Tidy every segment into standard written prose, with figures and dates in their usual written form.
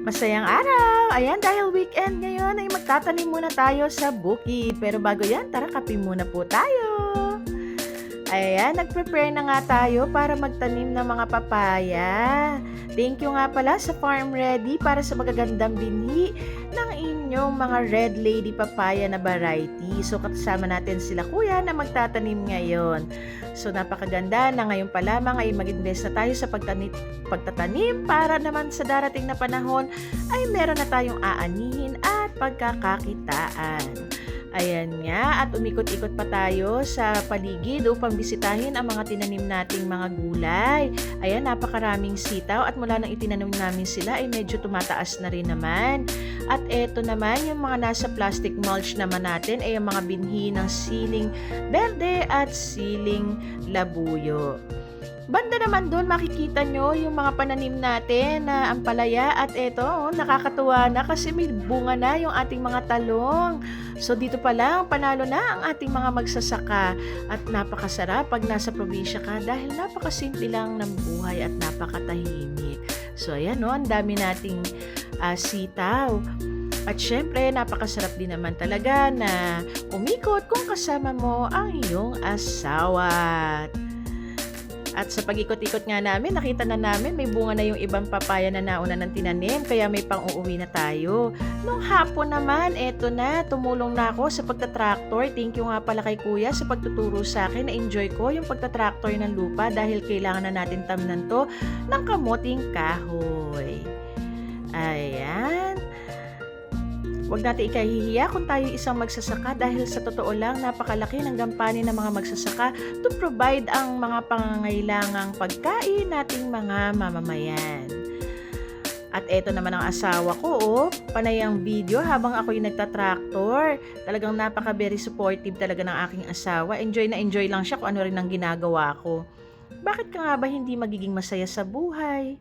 Masayang araw! Ayan, dahil weekend ngayon ay magtatanim muna tayo sa bukid. Pero bago yan, tara kape muna po tayo. Ayan, nag-prepare na nga tayo para magtanim ng mga papaya. Thank you nga pala sa Farm Ready para sa magagandang binhi ng inyong mga Red Lady papaya na variety. So kasama natin sila kuya na magtatanim ngayon. So napakaganda na ngayon pa lamang ay mag-invest na tayo sa pagtatanim para naman sa darating na panahon ay meron na tayong aanihin at pagkakakitaan. Ayan nga, at umikot-ikot pa tayo sa paligid upang bisitahin ang mga tinanim nating mga gulay. Ayan, napakaraming sitaw at mula nang itinanim namin sila ay medyo tumataas na rin naman. At eto naman, yung mga nasa plastic mulch naman natin ay yung mga binhi ng siling berde at siling labuyo. Banda naman doon makikita nyo yung mga pananim natin na ampalaya at eto, nakakatuwa na kasi may bunga na yung ating mga talong. So dito pa lang, panalo na ang ating mga magsasaka at napakasarap pag nasa probinsya ka dahil napakasimple lang ng buhay at napakatahimik. So ayan no, ang dami nating sitaw. At syempre, napakasarap din naman talaga na umikot kung kasama mo ang iyong asawa. At sa pag-ikot-ikot nga namin, nakita na namin may bunga na yung ibang papaya na nauna ng tinanim, kaya may pang-uuwi na tayo. Nung hapon naman, eto na, tumulong na ako sa pagtatraktor. Thank you nga pala kay kuya sa pagtuturo sa akin. Na-enjoy ko yung pagtatraktor ng lupa dahil kailangan na natin tamnan to ng kamuting kahoy. Ayan. Huwag natin ikahihiya kung tayo isang magsasaka dahil sa totoo lang napakalaki ng gampanin ng mga magsasaka to provide ang mga pangangailangang pagkain nating mga mamamayan. At eto naman ang asawa ko, panay ang video habang ako'y nagtatraktor. Talagang very supportive talaga ng aking asawa. Enjoy na enjoy lang siya kung ano rin ang ginagawa ko. Bakit ka nga ba hindi magiging masaya sa buhay?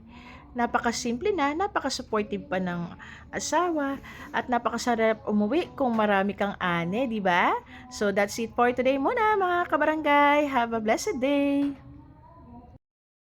Napakasimple na, napaka-supportive pa ng asawa at napakasarap umuwi kung marami kang ane, di ba? So that's it for today muna mga kabarangay. Have a blessed day!